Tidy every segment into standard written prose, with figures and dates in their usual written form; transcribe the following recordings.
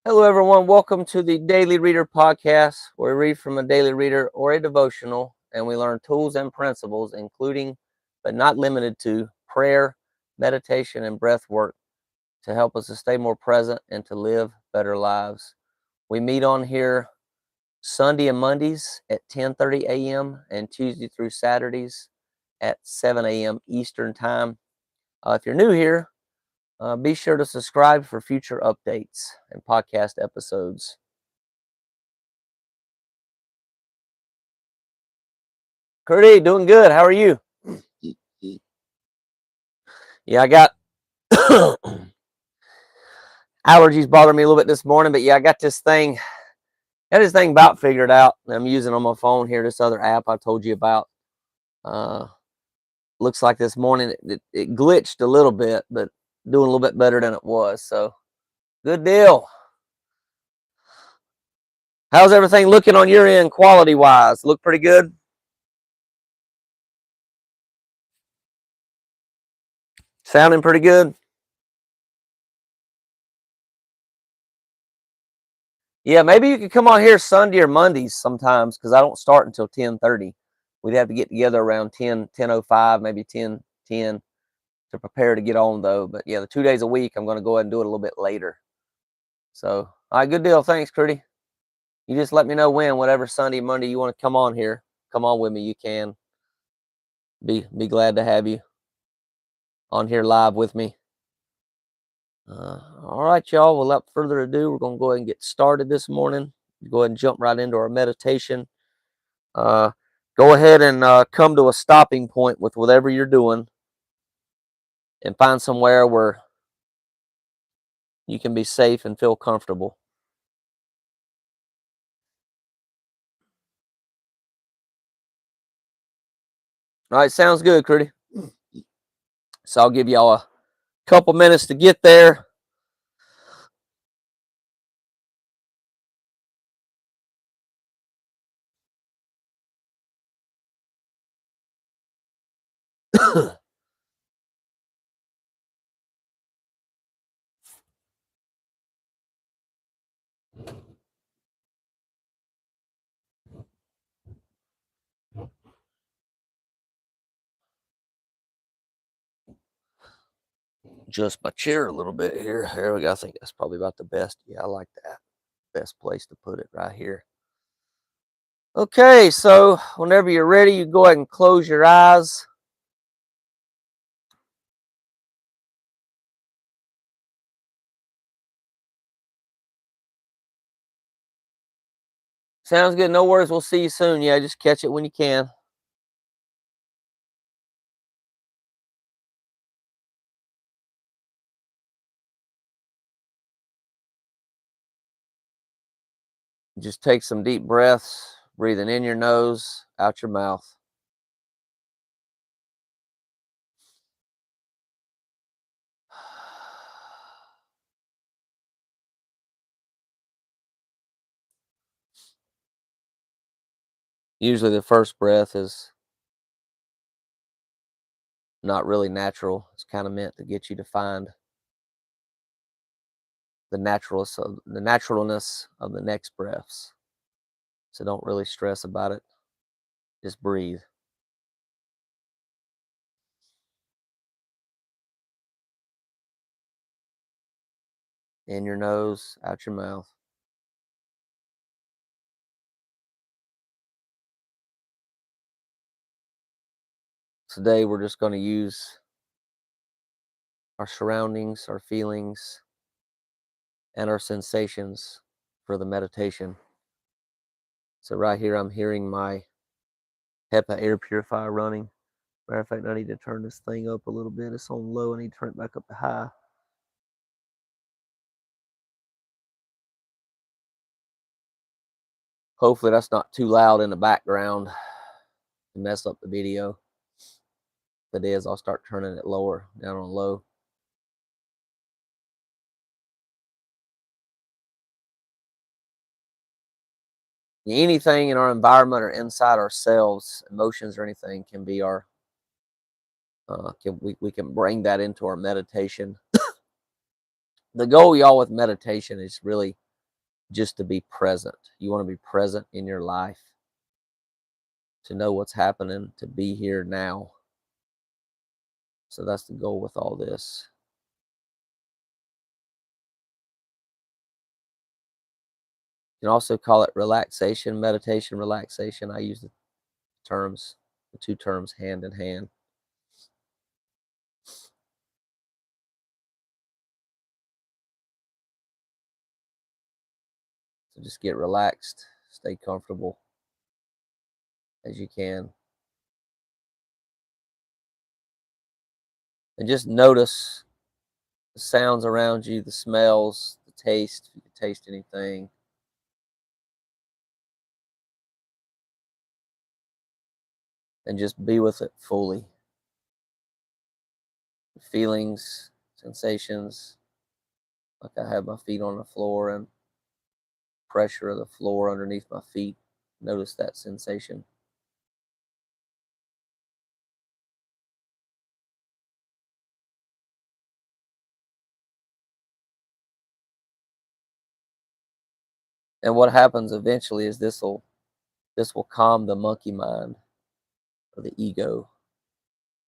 Hello, everyone. Welcome to the Daily Reader podcast, where we read from a daily reader or a devotional, and we learn tools and principles, including but not limited to prayer, meditation, and breath work to help us to stay more present and to live better lives. We meet on here Sunday and Mondays at 10:30 a.m. and Tuesday through Saturdays at 7 a.m. Eastern Time. If you're new here, be sure to subscribe for future updates and podcast episodes. Curdy, doing good. How are you? Yeah, I got allergies bothering me a little bit this morning, but yeah, I got this thing about figured out. I'm using on my phone here, this other app I told you about. Uh, Looks like this morning it glitched a little bit, but doing a little bit better than it was. So good deal. How's everything looking on your end, quality wise? Look pretty good. Sounding pretty good. Yeah, maybe you could come on here Sunday or Mondays sometimes because I don't start until 10:30. We'd have to get together around 10:05, maybe 10:10 to prepare to get on though. But yeah, the 2 days a week, I'm going to go ahead and do it a little bit later. So, all right, good deal. Thanks, Curdy. You just let me know when, whatever Sunday, Monday you want to come on here. Come on with me. You can be glad to have you on here live with me. All right, y'all. Without further ado, we're going to go ahead and get started this morning. Go ahead and jump right into our meditation. Uh, Go ahead and come to a stopping point with whatever you're doing and find somewhere where you can be safe and feel comfortable. All right, sounds good, Crudy. So I'll give y'all a couple minutes to get there. Adjust my chair a little bit here. There we go. I think that's probably about the best. Yeah, I like that. Best place to put it right here. Okay, so whenever you're ready, you go ahead and close your eyes. Sounds good. No worries. We'll see you soon. Yeah, just catch it when you can. Just take some deep breaths, breathing in your nose, out your mouth. Usually the first breath is not really natural. It's kind of meant to get you to find the naturalness of the next breaths. So don't really stress about it. Just breathe. In your nose, out your mouth. Today we're just going to use our surroundings, our feelings, and our sensations for the meditation. So right here I'm hearing my HEPA air purifier running. Matter of fact, I need to turn this thing up a little bit. It's on low. I need to turn it back up to high. Hopefully that's not too loud in the background to mess up the video. If it is, I'll start turning it lower, down on low. Anything in our environment or inside ourselves, emotions or anything, can be our we can bring that into our meditation. The goal, y'all, with meditation is really just to be present. You want to be present in your life, to know what's happening, to be here now. So that's the goal with all this. You can also call it relaxation, meditation, relaxation. I use the two terms hand in hand. So just get relaxed, stay comfortable as you can. And just notice the sounds around you, the smells, the taste, if you can taste anything. And just be with it fully. Feelings, sensations, like I have my feet on the floor and pressure of the floor underneath my feet. Notice that sensation. And what happens eventually is this will calm the monkey mind or the ego,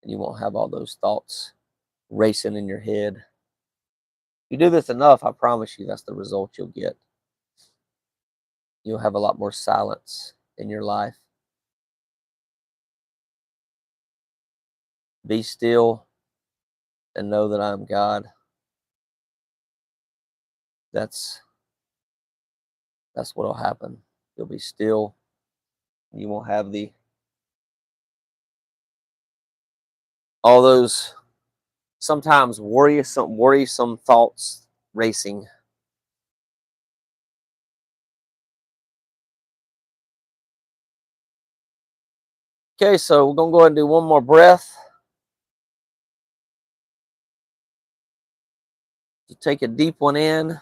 and you won't have all those thoughts racing in your head. If you do this enough, I promise you that's the result you'll get. You'll have a lot more silence in your life. Be still and know that I'm God. That's what'll happen. You'll be still. You won't have all those sometimes worrisome thoughts racing. Okay, so we're gonna go ahead and do one more breath. So take a deep one in,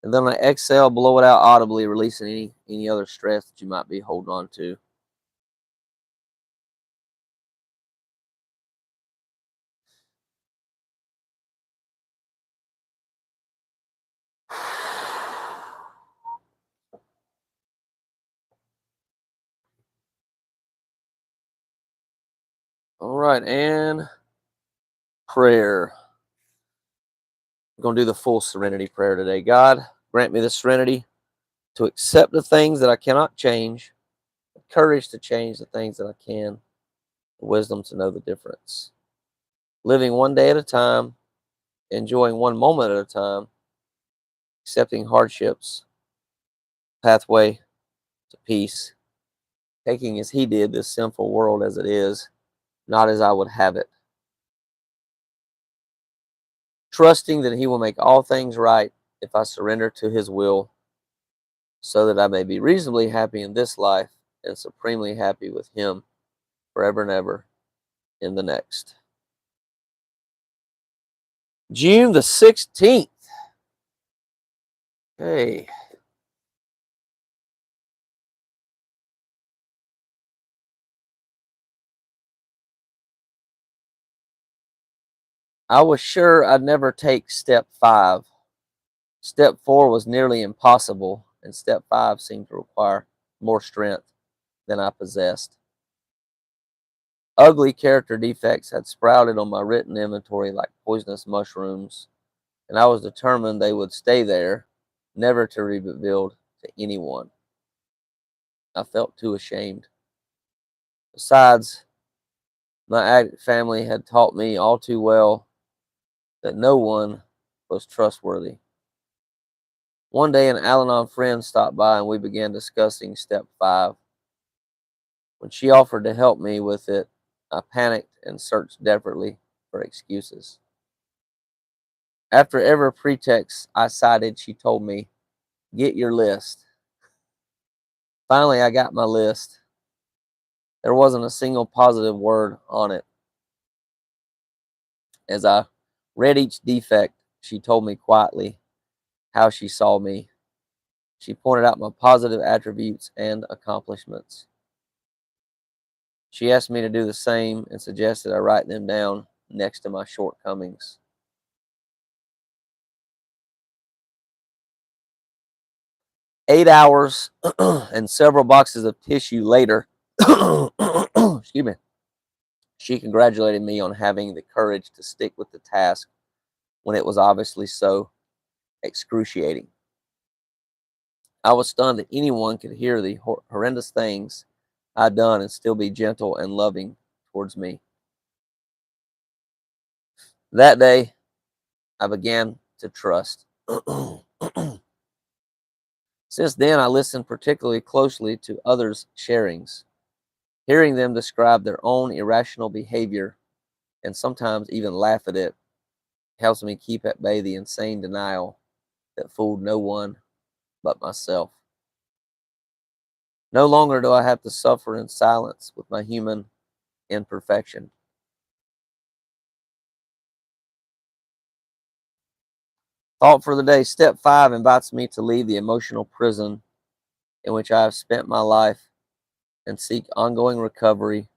and then on the exhale, blow it out audibly, releasing any other stress that you might be holding on to. All right, and prayer. We're going to do the full serenity prayer today. God, grant me the serenity to accept the things that I cannot change, the courage to change the things that I can, the wisdom to know the difference. Living one day at a time, enjoying one moment at a time, accepting hardships, pathway to peace, taking as He did this sinful world as it is, not as I would have it. Trusting that He will make all things right if I surrender to His will, so that I may be reasonably happy in this life and supremely happy with Him forever and ever in the next. June the 16th. Okay. I was sure I'd never take step 5. Step 4 was nearly impossible, and step 5 seemed to require more strength than I possessed. Ugly character defects had sprouted on my written inventory like poisonous mushrooms, and I was determined they would stay there, never to be revealed to anyone. I felt too ashamed. Besides, my addict family had taught me all too well that no one was trustworthy. One day, an Al Anon friend stopped by and we began discussing step 5. When she offered to help me with it, I panicked and searched desperately for excuses. After every pretext I cited, she told me, "Get your list." Finally, I got my list. There wasn't a single positive word on it. As I read each defect, she told me quietly how she saw me. She pointed out my positive attributes and accomplishments. She asked me to do the same and suggested I write them down next to my shortcomings. 8 hours and several boxes of tissue later, excuse me, she congratulated me on having the courage to stick with the task when it was obviously so excruciating. I was stunned that anyone could hear the horrendous things I'd done and still be gentle and loving towards me. That day, I began to trust. Since then, I listened particularly closely to others' sharings. Hearing them describe their own irrational behavior and sometimes even laugh at it helps me keep at bay the insane denial that fooled no one but myself. No longer do I have to suffer in silence with my human imperfection. Thought for the day. Step 5 invites me to leave the emotional prison in which I have spent my life and seek ongoing recovery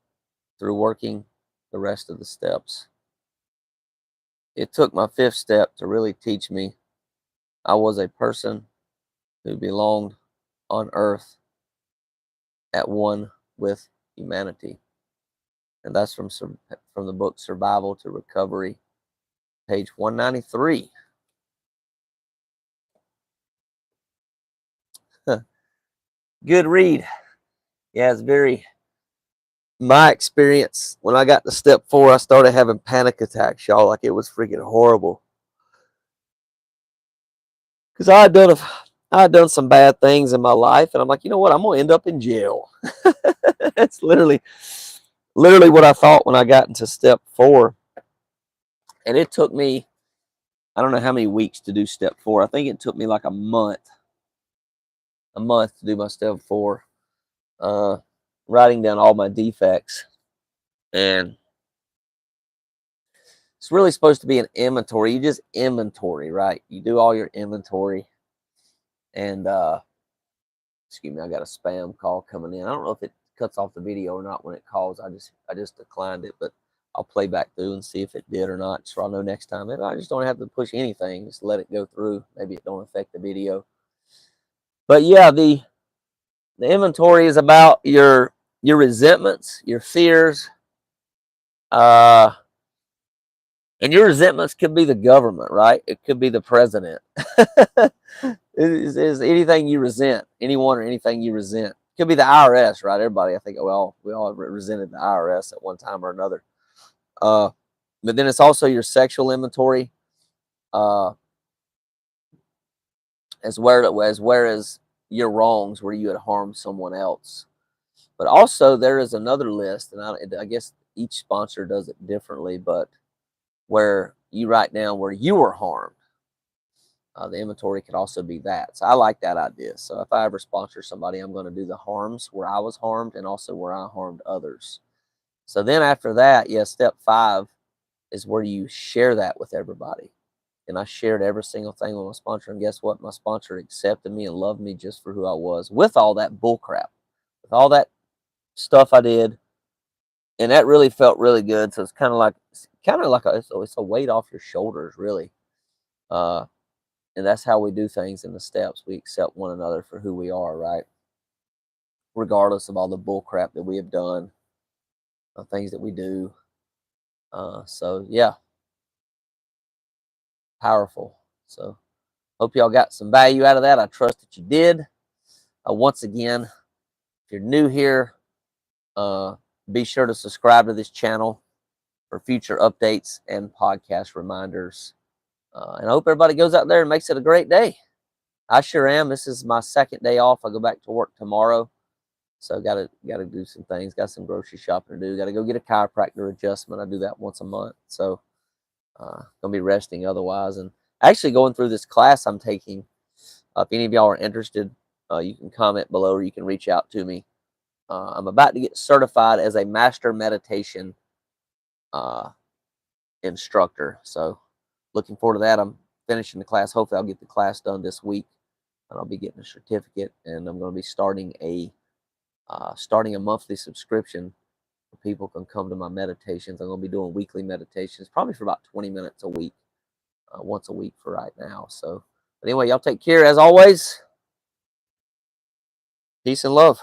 through working the rest of the steps. It took my 5th step to really teach me I was a person who belonged on earth at one with humanity. And that's from the book Survival to Recovery, page 193. Good read. Yeah, it's very my experience. When I got to step 4, I started having panic attacks, y'all. Like, it was freaking horrible. Because I had done some bad things in my life, and I'm like, you know what? I'm gonna end up in jail. That's literally what I thought when I got into step 4. And it took me, I don't know how many weeks to do step 4. I think it took me like a month to do my step 4. Writing down all my defects. And it's really supposed to be an inventory. You just inventory, right? You do all your inventory. And excuse me, I got a spam call coming in. I don't know if it cuts off the video or not when it calls. I just declined it, but I'll play back through and see if it did or not, so I'll know next time. Maybe I just don't have to push anything, just let it go through. Maybe it don't affect the video. But yeah, the inventory is about your resentments, your fears, and your resentments could be the government, right? It could be the president. Is anything you resent, anyone or anything you resent. It could be the IRS, right? Everybody, I think we all resented the IRS at one time or another. But then it's also your sexual inventory, as well as your wrongs where you had harmed someone else. But also there is another list, and I guess each sponsor does it differently, but where you write down where you were harmed. The inventory could also be that. So I like that idea. So if I ever sponsor somebody, I'm going to do the harms where I was harmed and also where I harmed others. So then after that, yeah, step 5 is where you share that with everybody. And I shared every single thing with my sponsor. And guess what? My sponsor accepted me and loved me just for who I was, with all that bull crap, with all that stuff I did. And that really felt really good. So it's kind of like it's a weight off your shoulders, really. And that's how we do things in the steps. We accept one another for who we are, right? Regardless of all the bull crap that we have done, things that we do. So yeah, powerful. So hope y'all got some value out of that. I trust that you did. Once again, if you're new here, be sure to subscribe to this channel for future updates and podcast reminders. And I hope everybody goes out there and makes it a great day. I sure am. This is my 2nd day off. I go back to work tomorrow. So gotta do some things. Got some grocery shopping to do. Got to go get a chiropractor adjustment. I do that once a month. So gonna be resting otherwise. And actually going through this class I'm taking. If any of y'all are interested, you can comment below or you can reach out to me. I'm about to get certified as a master meditation instructor. So looking forward to that. I'm finishing the class. Hopefully I'll get the class done this week, and I'll be getting a certificate. And I'm going to be starting a monthly subscription where people can come to my meditations. I'm going to be doing weekly meditations, probably for about 20 minutes a week, once a week for right now. So, but anyway, y'all take care as always. Peace and love.